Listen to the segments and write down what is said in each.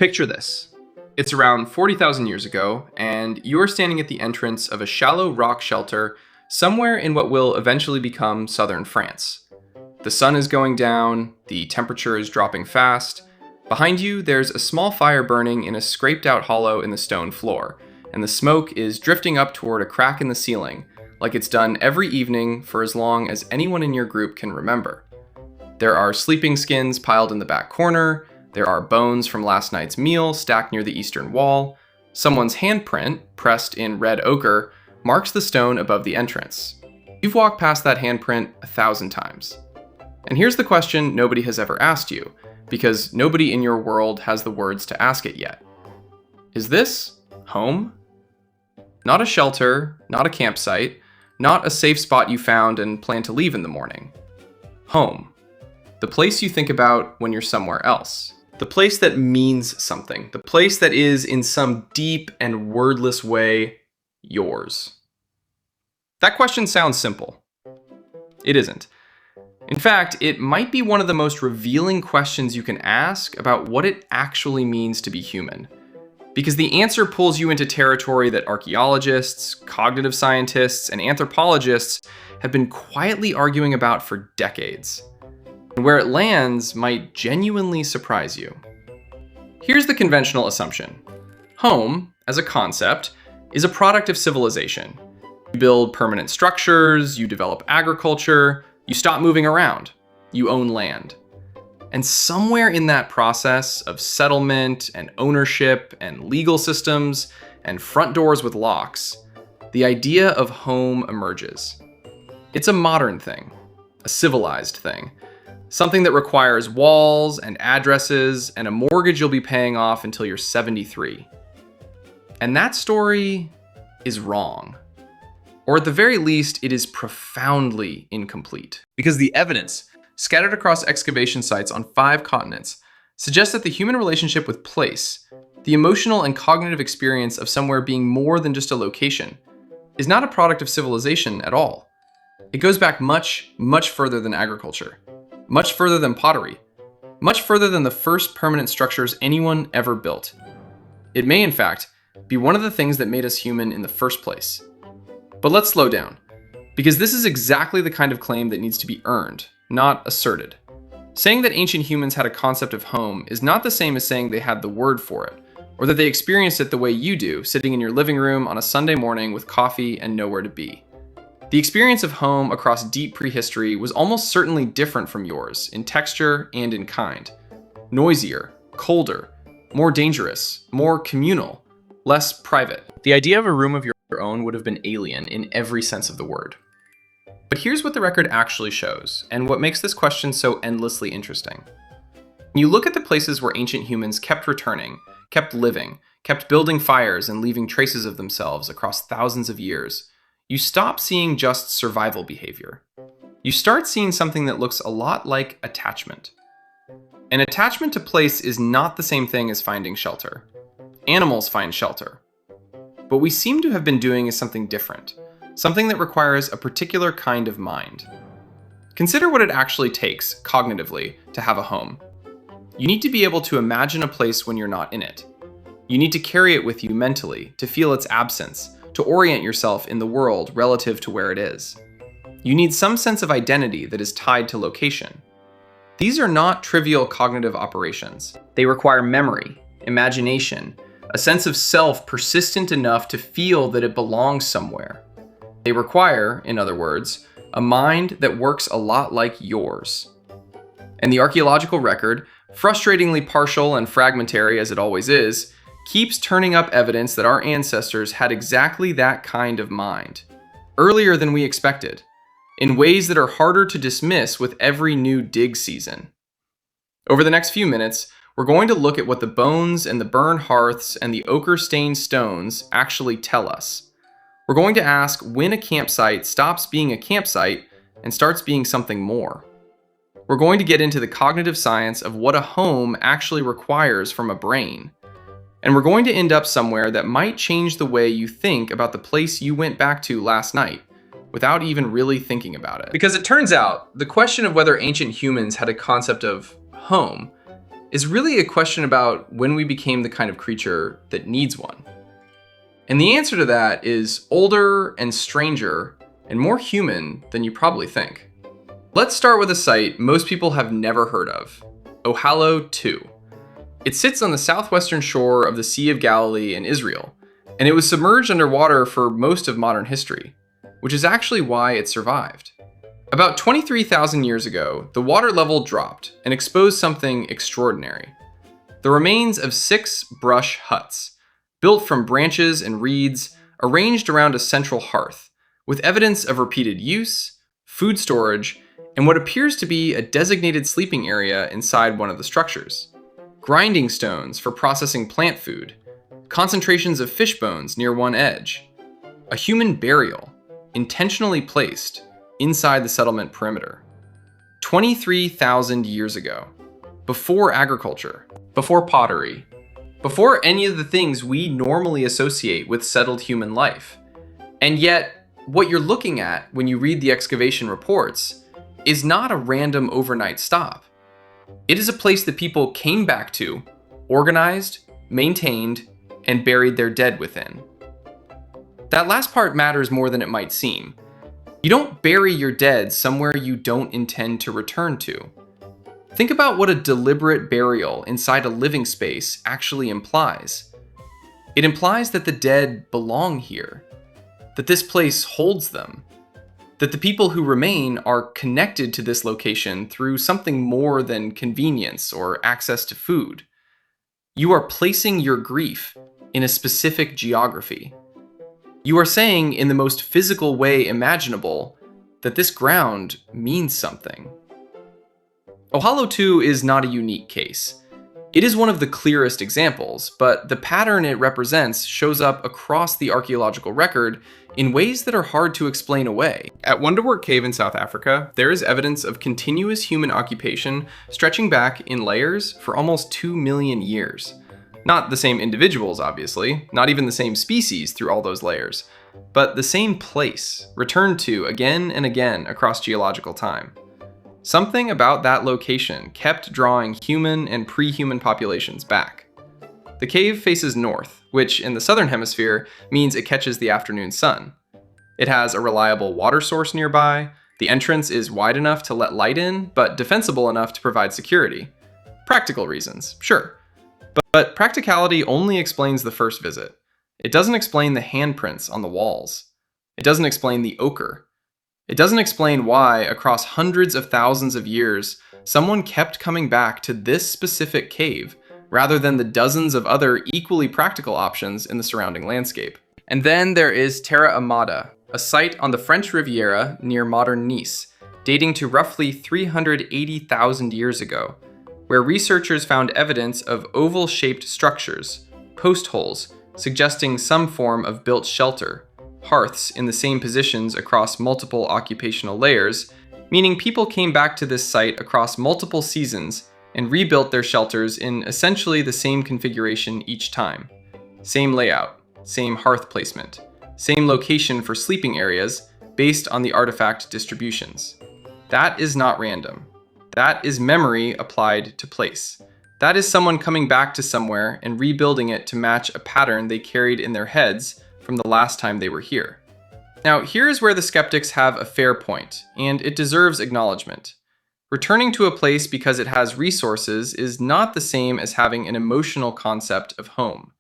Picture this. It's around 40,000 years ago, and you're standing at the entrance of a shallow rock shelter somewhere in what will eventually become southern France. The sun is going down, the temperature is dropping fast. Behind you, there's a small fire burning in a scraped out hollow in the stone floor, and the smoke is drifting up toward a crack in the ceiling, like it's done every evening for as long as anyone in your group can remember. There are sleeping skins piled in the back corner. There are bones from last night's meal stacked near the eastern wall. Someone's handprint, pressed in red ochre, marks the stone above the entrance. You've walked past that handprint 1,000 times. And here's the question nobody has ever asked you, because nobody in your world has the words to ask it yet. Is this home? Not a shelter, not a campsite, not a safe spot you found and plan to leave in the morning. Home. The place you think about when you're somewhere else. The place that means something. The place that is, in some deep and wordless way, yours. That question sounds simple. It isn't. In fact, it might be one of the most revealing questions you can ask about what it actually means to be human. Because the answer pulls you into territory that archaeologists, cognitive scientists, and anthropologists have been quietly arguing about for decades. And where it lands might genuinely surprise you. Here's the conventional assumption. Home, as a concept, is a product of civilization. You build permanent structures, you develop agriculture, you stop moving around, you own land. And somewhere in that process of settlement and ownership and legal systems and front doors with locks, the idea of home emerges. It's a modern thing, a civilized thing. Something that requires walls and addresses and a mortgage you'll be paying off until you're 73. And that story is wrong. Or at the very least, it is profoundly incomplete. Because the evidence, scattered across excavation sites on 5 continents, suggests that the human relationship with place, the emotional and cognitive experience of somewhere being more than just a location, is not a product of civilization at all. It goes back much, much further than agriculture. Much further than pottery, much further than the first permanent structures anyone ever built. It may, in fact, be one of the things that made us human in the first place. But let's slow down, because this is exactly the kind of claim that needs to be earned, not asserted. Saying that ancient humans had a concept of home is not the same as saying they had the word for it, or that they experienced it the way you do, sitting in your living room on a Sunday morning with coffee and nowhere to be. The experience of home across deep prehistory was almost certainly different from yours in texture and in kind. Noisier, colder, more dangerous, more communal, less private. The idea of a room of your own would have been alien in every sense of the word. But here's what the record actually shows, and what makes this question so endlessly interesting. When you look at the places where ancient humans kept returning, kept living, kept building fires and leaving traces of themselves across thousands of years, you stop seeing just survival behavior. You start seeing something that looks a lot like attachment. An attachment to place is not the same thing as finding shelter. Animals find shelter. What we seem to have been doing is something different, something that requires a particular kind of mind. Consider what it actually takes, cognitively, to have a home. You need to be able to imagine a place when you're not in it. You need to carry it with you mentally, to feel its absence, to orient yourself in the world relative to where it is. You need some sense of identity that is tied to location. These are not trivial cognitive operations. They require memory, imagination, a sense of self persistent enough to feel that it belongs somewhere. They require, in other words, a mind that works a lot like yours. And the archaeological record, frustratingly partial and fragmentary as it always is, keeps turning up evidence that our ancestors had exactly that kind of mind, earlier than we expected, in ways that are harder to dismiss with every new dig season. Over the next few minutes, we're going to look at what the bones and the burned hearths and the ochre-stained stones actually tell us. We're going to ask when a campsite stops being a campsite and starts being something more. We're going to get into the cognitive science of what a home actually requires from a brain. And we're going to end up somewhere that might change the way you think about the place you went back to last night, without even really thinking about it. Because it turns out, the question of whether ancient humans had a concept of home is really a question about when we became the kind of creature that needs one. And the answer to that is older and stranger and more human than you probably think. Let's start with a site most people have never heard of, Ohallo 2. It sits on the southwestern shore of the Sea of Galilee in Israel, and it was submerged underwater for most of modern history, which is actually why it survived. About 23,000 years ago, the water level dropped and exposed something extraordinary. The remains of 6 brush huts, built from branches and reeds, arranged around a central hearth, with evidence of repeated use, food storage, and what appears to be a designated sleeping area inside one of the structures. Grinding stones for processing plant food, concentrations of fish bones near one edge, a human burial, intentionally placed inside the settlement perimeter. 23,000 years ago, before agriculture, before pottery, before any of the things we normally associate with settled human life. And yet, what you're looking at when you read the excavation reports is not a random overnight stop. It is a place that people came back to, organized, maintained, and buried their dead within. That last part matters more than it might seem. You don't bury your dead somewhere you don't intend to return to. Think about what a deliberate burial inside a living space actually implies. It implies that the dead belong here, that this place holds them, that the people who remain are connected to this location through something more than convenience or access to food. You are placing your grief in a specific geography. You are saying in the most physical way imaginable that this ground means something. Ohallo 2 is not a unique case. It is one of the clearest examples, but the pattern it represents shows up across the archaeological record in ways that are hard to explain away. At Wonderwork Cave in South Africa, there is evidence of continuous human occupation stretching back in layers for almost 2 million years. Not the same individuals, obviously, not even the same species through all those layers, but the same place, returned to again and again across geological time. Something about that location kept drawing human and pre-human populations back. The cave faces north, which in the southern hemisphere means it catches the afternoon sun. It has a reliable water source nearby, the entrance is wide enough to let light in, but defensible enough to provide security. Practical reasons, sure. But practicality only explains the first visit. It doesn't explain the handprints on the walls. It doesn't explain the ochre. It doesn't explain why, across hundreds of thousands of years, someone kept coming back to this specific cave, rather than the dozens of other equally practical options in the surrounding landscape. And then there is Terra Amada, a site on the French Riviera near modern Nice, dating to roughly 380,000 years ago, where researchers found evidence of oval-shaped structures, post holes, suggesting some form of built shelter, hearths in the same positions across multiple occupational layers, meaning people came back to this site across multiple seasons and rebuilt their shelters in essentially the same configuration each time. Same layout, same hearth placement, same location for sleeping areas based on the artifact distributions. That is not random. That is memory applied to place. That is someone coming back to somewhere and rebuilding it to match a pattern they carried in their heads from the last time they were here. Now, here is where the skeptics have a fair point, and it deserves acknowledgement. Returning to a place because it has resources is not the same as having an emotional concept of home.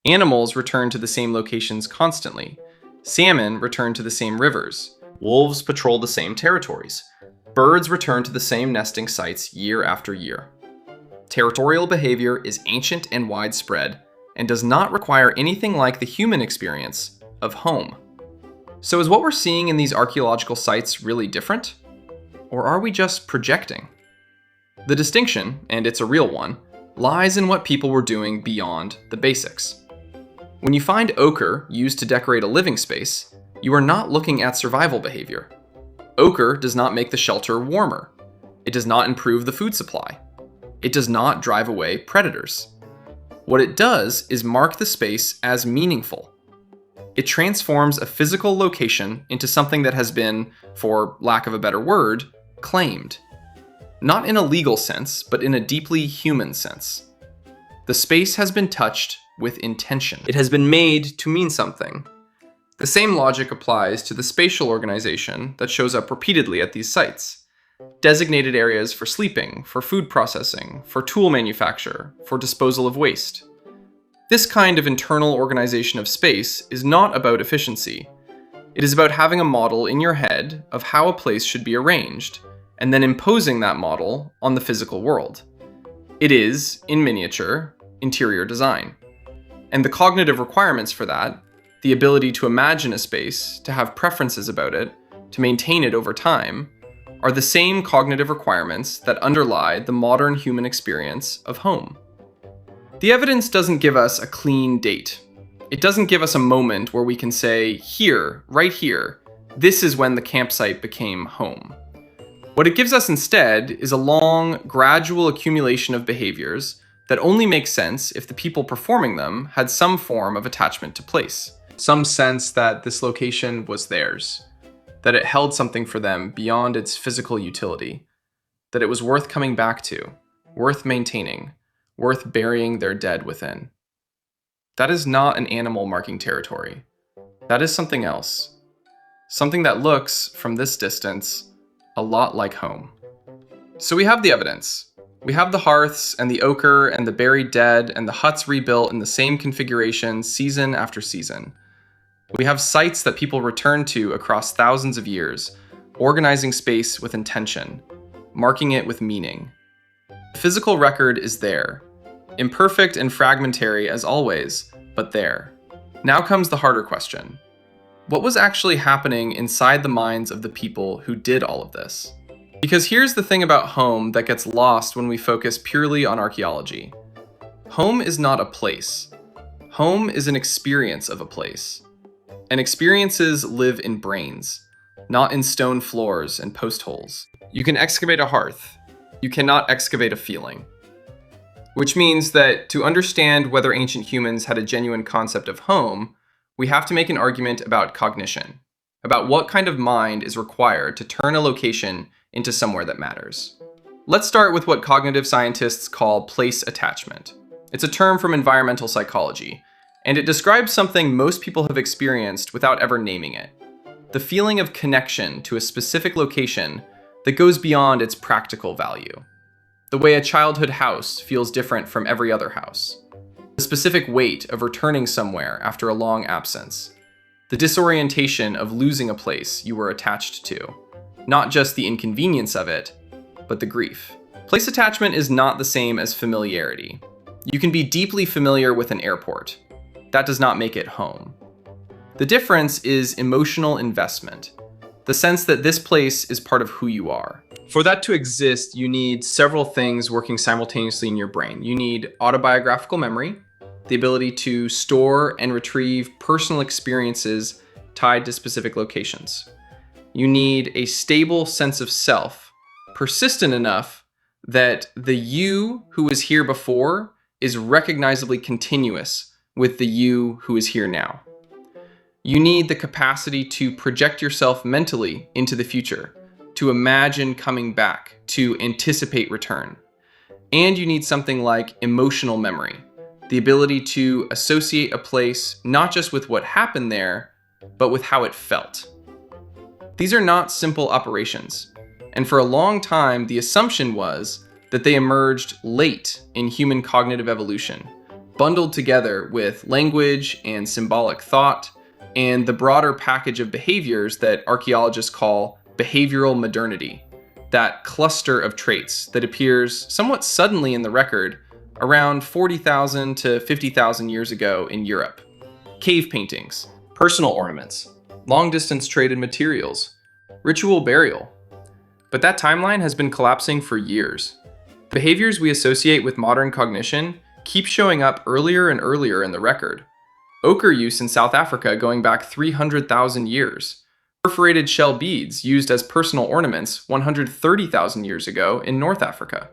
Animals return to the same locations constantly. Salmon return to the same rivers. Wolves patrol the same territories. Birds return to the same nesting sites year after year. Territorial behavior is ancient and widespread, and does not require anything like the human experience of home. So is what we're seeing in these archaeological sites really different? Or are we just projecting? The distinction, and it's a real one, lies in what people were doing beyond the basics. When you find ochre used to decorate a living space, you are not looking at survival behavior. Ochre does not make the shelter warmer. It does not improve the food supply. It does not drive away predators. What it does is mark the space as meaningful. It transforms a physical location into something that has been, for lack of a better word, claimed. not in a legal sense, but in a deeply human sense. The space has been touched with intention. It has been made to mean something. The same logic applies to the spatial organization that shows up repeatedly at these sites. Designated areas for sleeping, for food processing, for tool manufacture, for disposal of waste. This kind of internal organization of space is not about efficiency. It is about having a model in your head of how a place should be arranged, and then imposing that model on the physical world. It is, in miniature, interior design. And the cognitive requirements for that, the ability to imagine a space, to have preferences about it, to maintain it over time, are the same cognitive requirements that underlie the modern human experience of home. The evidence doesn't give us a clean date. It doesn't give us a moment where we can say, here, right here, this is when the campsite became home. What it gives us instead is a long, gradual accumulation of behaviors that only make sense if the people performing them had some form of attachment to place. Some sense that this location was theirs, that it held something for them beyond its physical utility, that it was worth coming back to, worth maintaining, worth burying their dead within. That is not an animal marking territory. That is something else. Something that looks, from this distance, a lot like home. So we have the evidence. We have the hearths and the ochre and the buried dead and the huts rebuilt in the same configuration season after season. We have sites that people return to across thousands of years, organizing space with intention, marking it with meaning. The physical record is there, imperfect and fragmentary as always, but there. Now comes the harder question. What was actually happening inside the minds of the people who did all of this? Because here's the thing about home that gets lost when we focus purely on archaeology. Home is not a place. Home is an experience of a place. And experiences live in brains, not in stone floors and post holes. You can excavate a hearth. You cannot excavate a feeling. Which means that to understand whether ancient humans had a genuine concept of home, we have to make an argument about cognition, about what kind of mind is required to turn a location into somewhere that matters. Let's start with what cognitive scientists call place attachment. It's a term from environmental psychology, and it describes something most people have experienced without ever naming it. The feeling of connection to a specific location that goes beyond its practical value. The way a childhood house feels different from every other house. The specific weight of returning somewhere after a long absence. The disorientation of losing a place you were attached to. Not just the inconvenience of it, but the grief. Place attachment is not the same as familiarity. You can be deeply familiar with an airport. That does not make it home. The difference is emotional investment. The sense that this place is part of who you are. For that to exist, you need several things working simultaneously in your brain. You need autobiographical memory, the ability to store and retrieve personal experiences tied to specific locations. You need a stable sense of self, persistent enough that the you who was here before is recognizably continuous with the you who is here now. You need the capacity to project yourself mentally into the future, to imagine coming back, to anticipate return. And you need something like emotional memory, the ability to associate a place not just with what happened there, but with how it felt. These are not simple operations, and for a long time the assumption was that they emerged late in human cognitive evolution, bundled together with language and symbolic thought, and the broader package of behaviors that archaeologists call behavioral modernity, that cluster of traits that appears somewhat suddenly in the record around 40,000 to 50,000 years ago in Europe. Cave paintings, personal ornaments, long-distance traded materials, ritual burial. But that timeline has been collapsing for years. Behaviors we associate with modern cognition keep showing up earlier and earlier in the record. Ochre use in South Africa going back 300,000 years. Perforated shell beads used as personal ornaments 130,000 years ago in North Africa.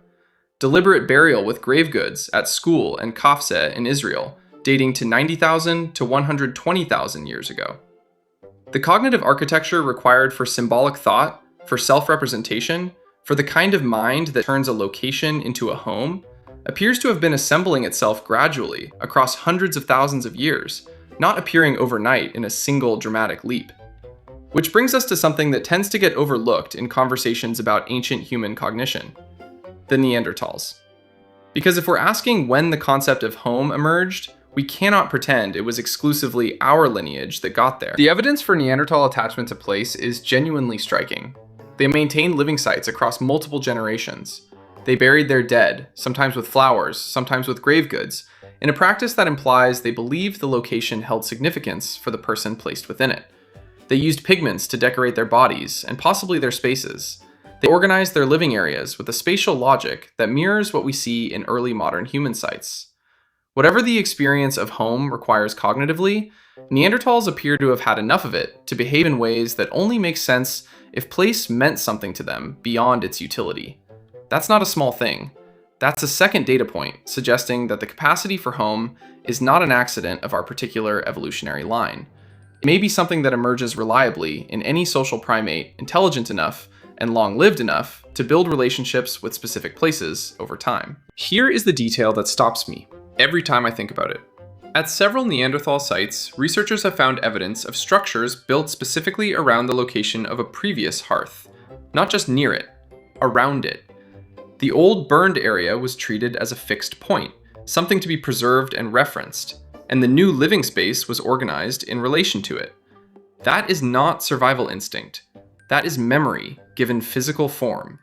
Deliberate burial with grave goods at Skul and Kafse in Israel, dating to 90,000 to 120,000 years ago. The cognitive architecture required for symbolic thought, for self-representation, For the kind of mind that turns a location into a home appears to have been assembling itself gradually across hundreds of thousands of years, not appearing overnight in a single dramatic leap. Which brings us to something that tends to get overlooked in conversations about ancient human cognition: the Neanderthals. Because if we're asking when the concept of home emerged, we cannot pretend it was exclusively our lineage that got there. The evidence for Neanderthal attachment to place is genuinely striking. They maintained living sites across multiple generations. They buried their dead, sometimes with flowers, sometimes with grave goods, in a practice that implies they believed the location held significance for the person placed within it. They used pigments to decorate their bodies, and possibly their spaces. They organized their living areas with a spatial logic that mirrors what we see in early modern human sites. Whatever the experience of home requires cognitively, Neanderthals appear to have had enough of it to behave in ways that only make sense if place meant something to them beyond its utility. That's not a small thing. That's a second data point suggesting that the capacity for home is not an accident of our particular evolutionary line. It may be something that emerges reliably in any social primate intelligent enough and long-lived enough to build relationships with specific places over time. Here is the detail that stops me every time I think about it. At several Neanderthal sites, researchers have found evidence of structures built specifically around the location of a previous hearth. Not just near it, around it. The old burned area was treated as a fixed point, something to be preserved and referenced, and the new living space was organized in relation to it. That is not survival instinct. That is memory given physical form.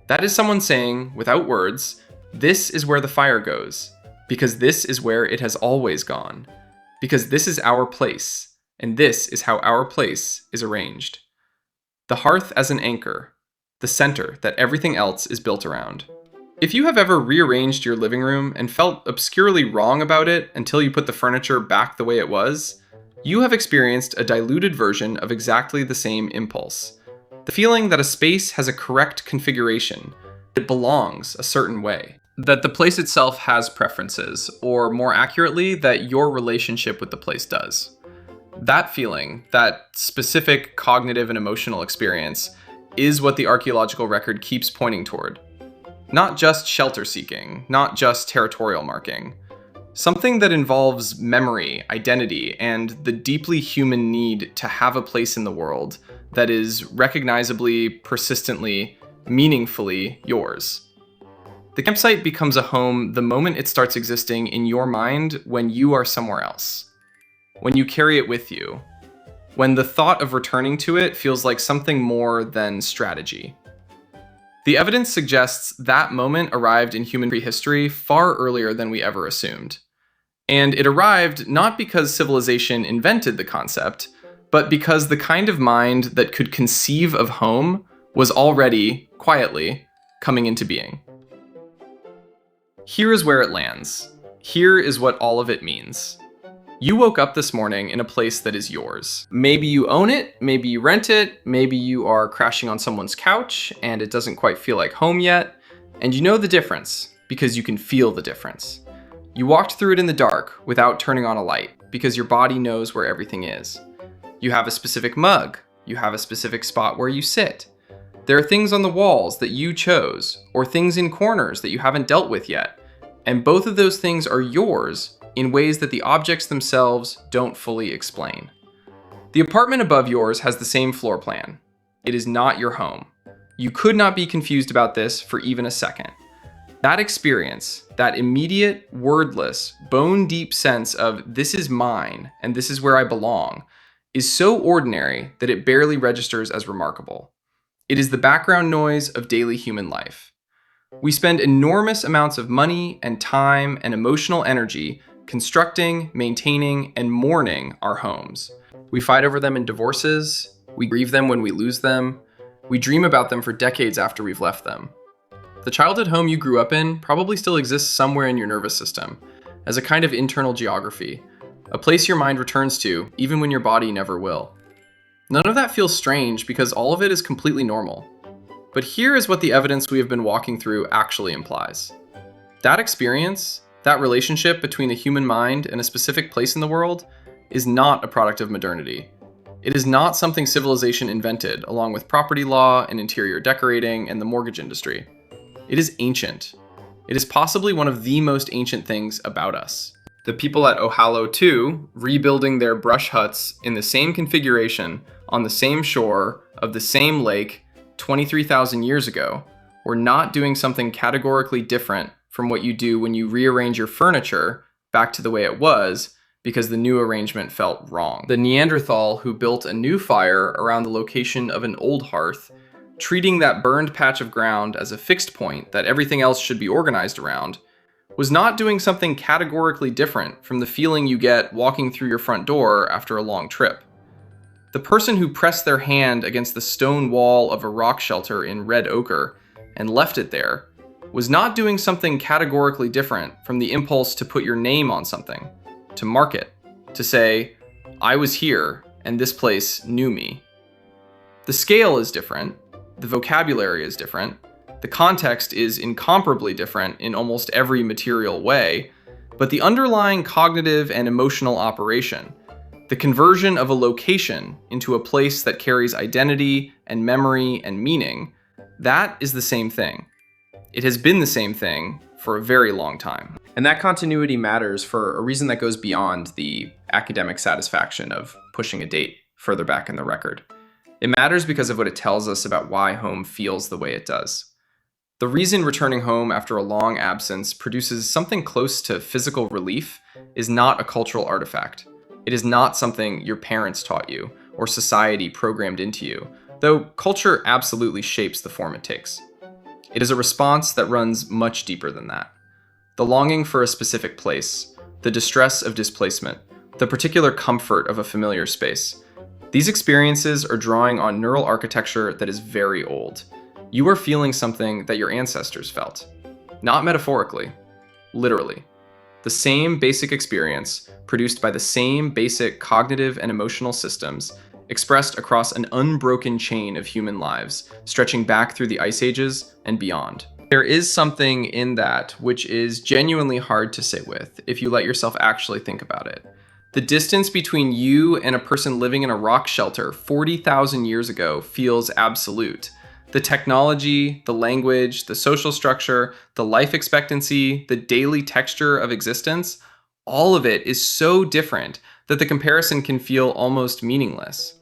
That is someone saying, without words, this is where the fire goes, because this is where it has always gone, because this is our place, and this is how our place is arranged. The hearth as an anchor, the center that everything else is built around. If you have ever rearranged your living room and felt obscurely wrong about it until you put the furniture back the way it was, you have experienced a diluted version of exactly the same impulse. The feeling that a space has a correct configuration, it belongs a certain way. That the place itself has preferences, or more accurately, that your relationship with the place does. That feeling, that specific cognitive and emotional experience, is what the archaeological record keeps pointing toward. Not just shelter seeking, not just territorial marking. Something that involves memory, identity, and the deeply human need to have a place in the world that is recognizably, persistently, meaningfully yours. The campsite becomes a home the moment it starts existing in your mind when you are somewhere else. When you carry it with you. When the thought of returning to it feels like something more than strategy. The evidence suggests that moment arrived in human prehistory far earlier than we ever assumed. And it arrived not because civilization invented the concept, but because the kind of mind that could conceive of home was already, quietly, coming into being. Here is where it lands. Here is what all of it means. You woke up this morning in a place that is yours. Maybe you own it, maybe you rent it, maybe you are crashing on someone's couch and it doesn't quite feel like home yet, and you know the difference because you can feel the difference. You walked through it in the dark without turning on a light because your body knows where everything is. You have a specific mug, you have a specific spot where you sit. There are things on the walls that you chose, or things in corners that you haven't dealt with yet, and both of those things are yours in ways that the objects themselves don't fully explain. The apartment above yours has the same floor plan. It is not your home. You could not be confused about this for even a second. That experience, that immediate, wordless, bone-deep sense of this is mine and this is where I belong, is so ordinary that it barely registers as remarkable. It is the background noise of daily human life. We spend enormous amounts of money and time and emotional energy constructing, maintaining, and mourning our homes. We fight over them in divorces, we grieve them when we lose them, we dream about them for decades after we've left them. The childhood home you grew up in probably still exists somewhere in your nervous system, as a kind of internal geography, a place your mind returns to even when your body never will. None of that feels strange because all of it is completely normal. But here is what the evidence we have been walking through actually implies. That experience, that relationship between the human mind and a specific place in the world, is not a product of modernity. It is not something civilization invented, along with property law and interior decorating and the mortgage industry. It is ancient. It is possibly one of the most ancient things about us. The people at Ohalo, too, rebuilding their brush huts in the same configuration on the same shore of the same lake 23,000 years ago, were not doing something categorically different from what you do when you rearrange your furniture back to the way it was because the new arrangement felt wrong. The Neanderthal who built a new fire around the location of an old hearth, treating that burned patch of ground as a fixed point that everything else should be organized around, was not doing something categorically different from the feeling you get walking through your front door after a long trip. The person who pressed their hand against the stone wall of a rock shelter in red ochre and left it there was not doing something categorically different from the impulse to put your name on something, to mark it, to say, I was here and this place knew me. The scale is different, the vocabulary is different, the context is incomparably different in almost every material way, but the underlying cognitive and emotional operation, the conversion of a location into a place that carries identity and memory and meaning, that is the same thing. It has been the same thing for a very long time. And that continuity matters for a reason that goes beyond the academic satisfaction of pushing a date further back in the record. It matters because of what it tells us about why home feels the way it does. The reason returning home after a long absence produces something close to physical relief is not a cultural artifact. It is not something your parents taught you or society programmed into you, though culture absolutely shapes the form it takes. It is a response that runs much deeper than that. The longing for a specific place, the distress of displacement, the particular comfort of a familiar space. These experiences are drawing on neural architecture that is very old. You are feeling something that your ancestors felt. Not metaphorically, literally. The same basic experience, produced by the same basic cognitive and emotional systems, expressed across an unbroken chain of human lives, stretching back through the ice ages and beyond. There is something in that which is genuinely hard to sit with if you let yourself actually think about it. The distance between you and a person living in a rock shelter 40,000 years ago feels absolute. The technology, the language, the social structure, the life expectancy, the daily texture of existence, all of it is so different that the comparison can feel almost meaningless.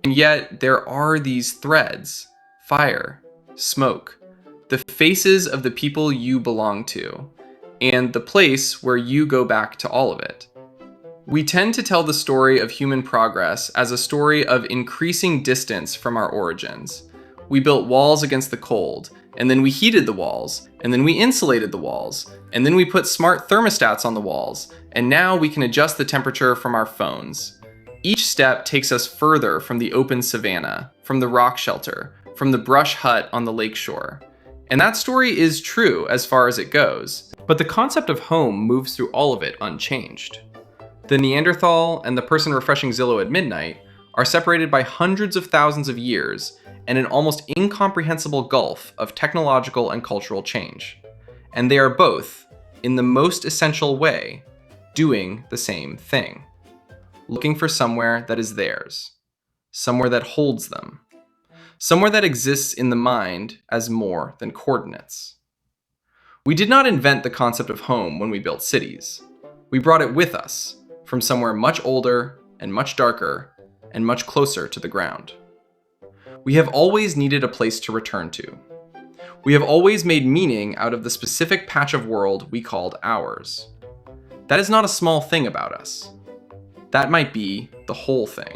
And yet there are these threads: fire, smoke, the faces of the people you belong to, and the place where you go back to all of it. We tend to tell the story of human progress as a story of increasing distance from our origins. We built walls against the cold, and then we heated the walls, and then we insulated the walls, and then we put smart thermostats on the walls, and now we can adjust the temperature from our phones. Each step takes us further from the open savanna, from the rock shelter, from the brush hut on the lakeshore. And that story is true as far as it goes, but the concept of home moves through all of it unchanged. The Neanderthal and the person refreshing Zillow at midnight are separated by hundreds of thousands of years and an almost incomprehensible gulf of technological and cultural change. And they are both, in the most essential way, doing the same thing. Looking for somewhere that is theirs. Somewhere that holds them. Somewhere that exists in the mind as more than coordinates. We did not invent the concept of home when we built cities. We brought it with us, from somewhere much older and much darker and much closer to the ground. We have always needed a place to return to. We have always made meaning out of the specific patch of world we called ours. That is not a small thing about us. That might be the whole thing.